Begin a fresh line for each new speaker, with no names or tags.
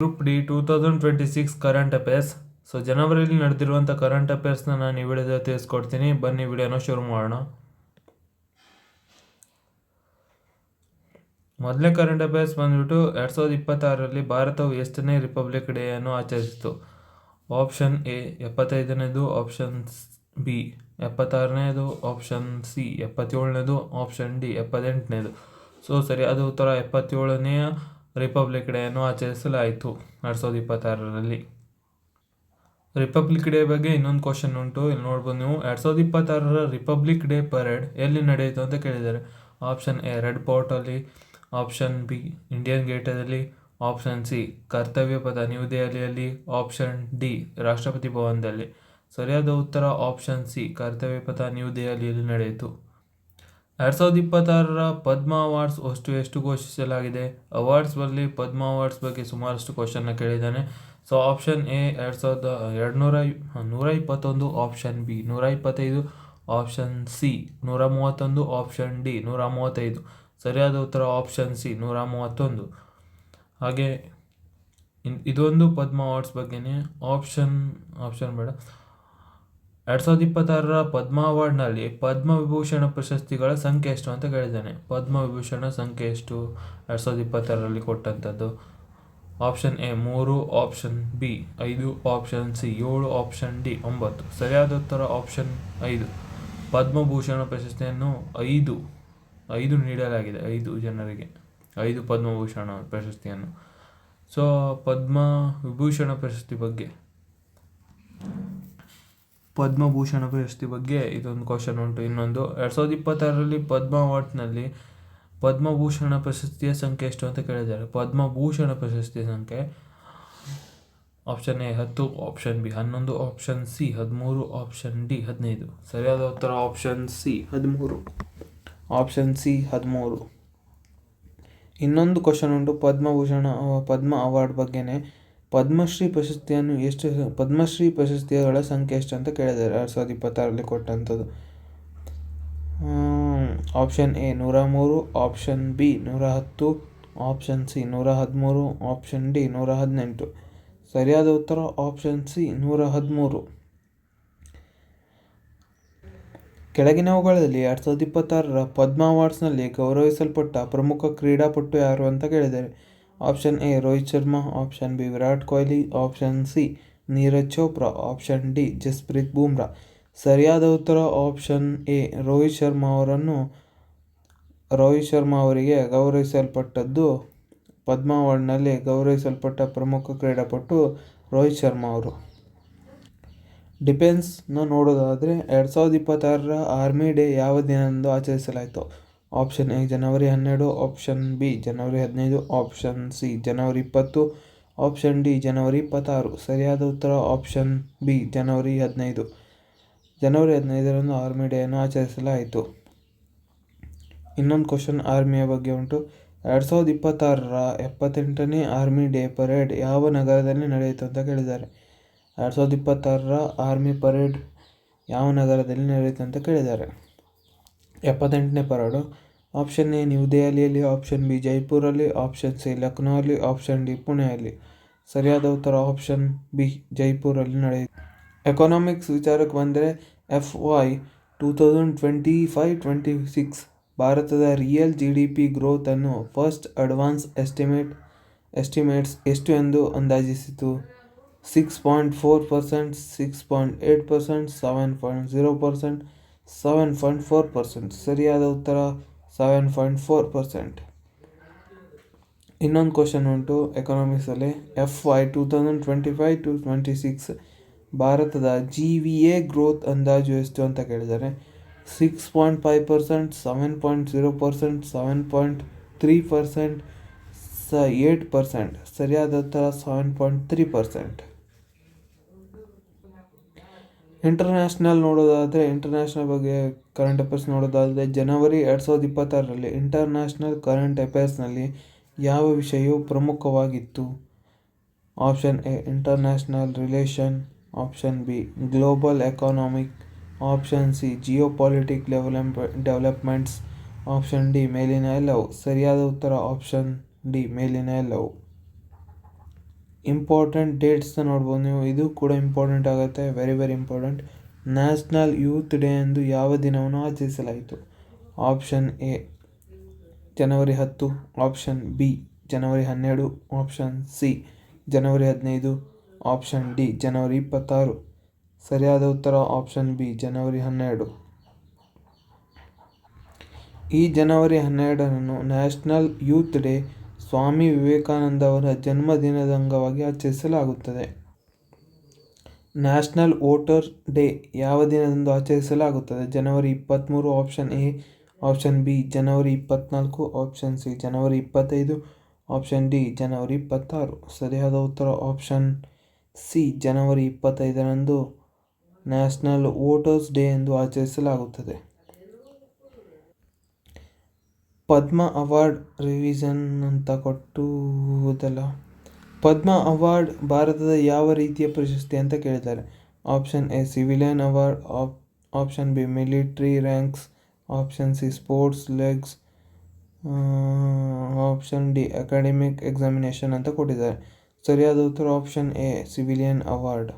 Group D 2026 current affairs. So ಜನವರಿಯಲ್ಲಿ ನಡೆದಿರುವಂಥ current ಅಫೇರ್ಸ್ನ ನಾನು ಈ ವಿಡಿಯೋದಲ್ಲಿ ತಿಳಿಸ್ಕೊಡ್ತೀನಿ. ಬನ್ನಿ ವಿಡಿಯೋನ ಶುರು ಮಾಡೋಣ. ಮೊದಲನೇ ಕರೆಂಟ್ ಅಫೇರ್ಸ್ ಬಂದ್ಬಿಟ್ಟು 2026ರಲ್ಲಿ ಭಾರತವು ಎಷ್ಟನೇ ರಿಪಬ್ಲಿಕ್ ಡೇ ಅನ್ನು ಆಚರಿಸಿತು? ಆಪ್ಷನ್ ಎ 75ನೇದು, ಆಪ್ಷನ್ ಬಿ 76ನೇದು, ಆಪ್ಷನ್ ಸಿ 77ನೇದು, ಆಪ್ಷನ್ ಡಿ 78ನೇದು. ಸೊ ಸರಿಯಾದ ಉತ್ತರ 77ನೇಯ ರಿಪಬ್ಲಿಕ್ ಡೇ ಅನ್ನು ಆಚರಿಸಲಾಯಿತು 2026ರಲ್ಲಿ. ರಿಪಬ್ಲಿಕ್ ಡೇ ಬಗ್ಗೆ ಇನ್ನೊಂದು ಕ್ವಶನ್ ಉಂಟು, ಇಲ್ಲಿ ನೋಡ್ಬೋದು ನೀವು. 2026ರ ರಿಪಬ್ಲಿಕ್ ಡೇ ಪರೇಡ್ ಎಲ್ಲಿ ನಡೆಯಿತು ಅಂತ ಕೇಳಿದ್ದಾರೆ. ಆಪ್ಷನ್ ಎ ರೆಡ್ ಫೋರ್ಟಲ್ಲಿ, ಆಪ್ಷನ್ ಬಿ ಇಂಡಿಯನ್ ಗೇಟಲ್ಲಿ, option C Kartavya Path new ದೆಹಲಿಯಲ್ಲಿ, ಆಪ್ಷನ್ ಡಿ ರಾಷ್ಟ್ರಪತಿ ಭವನದಲ್ಲಿ. ಸರಿಯಾದ ಉತ್ತರ option C Kartavya Path new ದೆಹಲಿಯಲ್ಲಿ ನಡೆಯಿತು. 2026ರ ಪದ್ಮ ಅವಾರ್ಡ್ಸ್ ಎಷ್ಟು ಘೋಷಿಸಲಾಗಿದೆ? ಅವಾರ್ಡ್ಸ್ ಬರಲಿ ಪದ್ಮ ಅವಾರ್ಡ್ಸ್ ಬಗ್ಗೆ ಸುಮಾರಷ್ಟು ಕ್ವಶನ್ನ ಕೇಳಿದ್ದಾನೆ. So option A 121, option B 125, option C 131, option D 135. ಸರಿಯಾದ ಉತ್ತರ ಆಪ್ಷನ್ ಸಿ 131. ಹಾಗೆ ಇದೊಂದು ಪದ್ಮ ಅವಾರ್ಡ್ಸ್ ಬಗ್ಗೆನೇ. ಆಪ್ಷನ್ ಬೇಡ. 2026ರ ಪದ್ಮ ಅವಾರ್ಡ್ನಲ್ಲಿ ಪದ್ಮವಿಭೂಷಣ ಪ್ರಶಸ್ತಿಗಳ ಸಂಖ್ಯೆ ಎಷ್ಟು ಅಂತ ಕೇಳಿದ್ದಾನೆ. ಪದ್ಮವಿಭೂಷಣ ಸಂಖ್ಯೆ ಎಷ್ಟು 2026ರಲ್ಲಿ ಕೊಟ್ಟಂಥದ್ದು? Option A 3, option B 5, option C 7, option D 9. ಸರಿಯಾದ ಉತ್ತರ ಆಪ್ಷನ್ 5. ಪದ್ಮಭೂಷಣ ಪ್ರಶಸ್ತಿಯನ್ನು 5 ನೀಡಲಾಗಿದೆ, 5 ಜನರಿಗೆ 5 ಪದ್ಮಭೂಷಣ ಪ್ರಶಸ್ತಿಯನ್ನು. ಸೊ ಪದ್ಮಭೂಷಣ ಪ್ರಶಸ್ತಿ ಬಗ್ಗೆ ಇದೊಂದು ಕ್ವಶನ್ ಉಂಟು. ಇನ್ನೊಂದು 2026ರಲ್ಲಿ ಪದ್ಮ ಅವಾರ್ಡ್ಸ್ನಲ್ಲಿ ಪದ್ಮಭೂಷಣ ಪ್ರಶಸ್ತಿಯ ಸಂಖ್ಯೆ ಎಷ್ಟು ಅಂತ ಕೇಳಿದ್ದಾರೆ. ಪದ್ಮಭೂಷಣ ಪ್ರಶಸ್ತಿಯ ಸಂಖ್ಯೆ option A 10, option B 11, option C 13, option D 15. ಸರಿಯಾದ ಉತ್ತರ ಆಪ್ಷನ್ ಸಿ 13. ಇನ್ನೊಂದು ಕ್ವಶನ್ ಉಂಟು ಪದ್ಮ ಅವಾರ್ಡ್ ಬಗ್ಗೆನೇ. ಪದ್ಮಶ್ರೀ ಪ್ರಶಸ್ತಿಗಳ ಸಂಖ್ಯೆ ಎಷ್ಟು ಅಂತ ಕೇಳಿದ್ದಾರೆ 2026ರಲ್ಲಿ ಕೊಟ್ಟಂಥದ್ದು. Option A 103, option B 110, option C 113, option D 118. ಸರಿಯಾದ ಉತ್ತರ ಆಪ್ಷನ್ ಸಿ 113. ಕೆಳಗಿನವುಗಳಲ್ಲಿ 2026ರ ಪದ್ಮ ಅವಾರ್ಡ್ಸ್ನಲ್ಲಿ ಗೌರವಿಸಲ್ಪಟ್ಟ ಪ್ರಮುಖ ಕ್ರೀಡಾಪಟು ಯಾರು ಅಂತ ಕೇಳಿದ್ದಾರೆ. Option A Rohit Sharma, option B Virat Kohli, option C Neeraj Chopra, option D Jasprit Bumrah. ಸರಿಯಾದ ಉತ್ತರ ಆಪ್ಷನ್ ಎ ರೋಹಿತ್ ಶರ್ಮಾ ಅವರಿಗೆ ಗೌರವಿಸಲ್ಪಟ್ಟದ್ದು. ಪದ್ಮ ಅವಾರ್ಡ್ನಲ್ಲಿ ಗೌರವಿಸಲ್ಪಟ್ಟ ಪ್ರಮುಖ ಕ್ರೀಡಾಪಟು ರೋಹಿತ್ ಶರ್ಮಾ ಅವರು. ಡಿಫೆನ್ಸ್ನ ನೋಡೋದಾದರೆ 2026ರ ಆರ್ಮಿ ಡೇ ಯಾವ ದಿನದಂದು ಆಚರಿಸಲಾಯಿತು? ಆಪ್ಷನ್ ಎ ಜನವರಿ 12, ಆಪ್ಷನ್ ಬಿ ಜನವರಿ 15, ಆಪ್ಷನ್ ಸಿ ಜನವರಿ 20, ಆಪ್ಷನ್ ಡಿ ಜನವರಿ 26. ಸರಿಯಾದ ಉತ್ತರ ಆಪ್ಷನ್ ಬಿ ಜನವರಿ 15. ಜನವರಿ 15ರಂದು ಆರ್ಮಿ ಡೇಯನ್ನು ಆಚರಿಸಲಾಯಿತು. ಇನ್ನೊಂದು ಕ್ವಶನ್ ಆರ್ಮಿಯ ಬಗ್ಗೆ ಉಂಟು. 2026ರ 78ನೇ ಆರ್ಮಿ ಡೇ ಪರೇಡ್ ಯಾವ ನಗರದಲ್ಲಿ ನಡೆಯಿತು ಅಂತ ಕೇಳಿದ್ದಾರೆ. 2026ರ ಆರ್ಮಿ ಪರೇಡ್ ಯಾವ ನಗರದಲ್ಲಿ ನಡೆಯಿತು ಅಂತ ಕೇಳಿದ್ದಾರೆ. 78ನೇ ಪರೇಡು ಆಪ್ಷನ್ ಎ ನ್ಯೂ ದೆಹಲಿಯಲ್ಲಿ, ಆಪ್ಷನ್ ಬಿ ಜೈಪುರಲ್ಲಿ, ಆಪ್ಷನ್ ಸಿ ಲಕ್ನೋಲ್ಲಿ, ಆಪ್ಷನ್ ಡಿ ಪುಣೆಯಲ್ಲಿ. ಸರಿಯಾದ ಉತ್ತರ ಆಪ್ಷನ್ ಬಿ ಜೈಪುರಲ್ಲಿ ನಡೆಯಿತು. ಎಕನಾಮಿಕ್ಸ್ ವಿಚಾರಕ್ಕೆ ಬಂದರೆ FY 2025-26 ಭಾರತದ ರಿಯಲ್ GDP ಗ್ರೋತ್ ಅನ್ನು ಫಸ್ಟ್ ಅಡ್ವಾನ್ಸ್ ಎಸ್ಟಿಮೇಟ್ಸ್ ಎಷ್ಟು ಎಂದು ಅಂದಾಜಿಸಿತು? 6.4%, 6.8%, 7.0%, 7.4%. ಸರಿಯಾದ ಉತ್ತರ 7.4%. ಇನ್ನೊಂದು ಕ್ವಶನ್ ಉಂಟು ಎಕನಾಮಿಕ್ಸಲ್ಲಿ. FY 2025-26 ಭಾರತದ GVA ಗ್ರೋತ್ ಅಂದಾಜು ಎಷ್ಟು ಅಂತ ಕೇಳಿದ್ದಾರೆ. 6.5%, 7.0%, 7.3%, 8%. ಸರಿಯಾದ ಉತ್ತರ 7.3%. ಇಂಟರ್ನ್ಯಾಷನಲ್ ಬಗ್ಗೆ ಕರೆಂಟ್ ಅಫೇರ್ಸ್ ನೋಡೋದಾದರೆ ಜನವರಿ 2026ರಲ್ಲಿ ಇಂಟರ್ನ್ಯಾಷನಲ್ ಕರೆಂಟ್ ಅಫೇರ್ಸ್ನಲ್ಲಿ ಯಾವ ವಿಷಯವು ಪ್ರಮುಖವಾಗಿತ್ತು? Option A international relation, option B global economic, option C geopolitic developments, option D ಮೇಲಿನ ಎಲ್ಲವು. ಸರಿಯಾದ ಉತ್ತರ ಆಪ್ಷನ್ ಡಿ ಮೇಲಿನ ಎಲ್ಲವು. ಇಂಪಾರ್ಟೆಂಟ್ ಡೇಟ್ಸ್ನ ನೋಡ್ಬೋದು ನೀವು. ಇದು ಕೂಡ ಇಂಪಾರ್ಟೆಂಟ್ ಆಗುತ್ತೆ, very very important. National youth day ಎಂದು ಯಾವ ದಿನವನ್ನು ಆಚರಿಸಲಾಯಿತು? ಆಪ್ಷನ್ ಎ ಜನವರಿ 10, ಆಪ್ಷನ್ ಬಿ ಜನವರಿ 12, ಆಪ್ಷನ್ ಸಿ ಜನವರಿ 15, ಆಪ್ಷನ್ ಡಿ ಜನವರಿ 26. ಸರಿಯಾದ ಉತ್ತರ ಆಪ್ಷನ್ ಬಿ ಜನವರಿ 12. ಈ ಜನವರಿ 12ರಂದು national youth day Swami Vivekananda ಅವರ ಜನ್ಮದಿನದ ಅಂಗವಾಗಿ ಆಚರಿಸಲಾಗುತ್ತದೆ. ನ್ಯಾಷನಲ್ ವೋಟರ್ ಡೇ ಯಾವ ದಿನದಂದು ಆಚರಿಸಲಾಗುತ್ತದೆ? ಜನವರಿ 23, ಆಪ್ಷನ್ ಎ, ಆಪ್ಷನ್ ಬಿ ಜನವರಿ 24, ಆಪ್ಷನ್ ಸಿ ಜನವರಿ 25, ಆಪ್ಷನ್ ಡಿ ಜನವರಿ 26. ಸರಿಯಾದ ಉತ್ತರ ಆಪ್ಷನ್ ಸಿ ಜನವರಿ 25ರಂದು ನ್ಯಾಷನಲ್ ವೋಟರ್ಸ್ ಡೇ ಎಂದು ಆಚರಿಸಲಾಗುತ್ತದೆ. ಪದ್ಮ ಅವಾರ್ಡ್ ರಿವಿಷನ್ ಅಂತ ಕೊಟ್ಟುವುದಲ್ಲ. ಪದ್ಮ ಅವಾರ್ಡ್ ಭಾರತದ ಯಾವ ರೀತಿಯ ಪ್ರಶಸ್ತಿ ಅಂತ ಕೇಳಿದ್ದಾರೆ? Option A civilian award, option B military ranks, option C sports legs, option D academic examination ಅಂತ ಕೊಟ್ಟಿದ್ದಾರೆ. ಸರಿಯಾದ ಉತ್ತರ ಆಪ್ಷನ್ ಎ ಸಿವಿಲಿಯನ್ ಅವಾರ್ಡ್.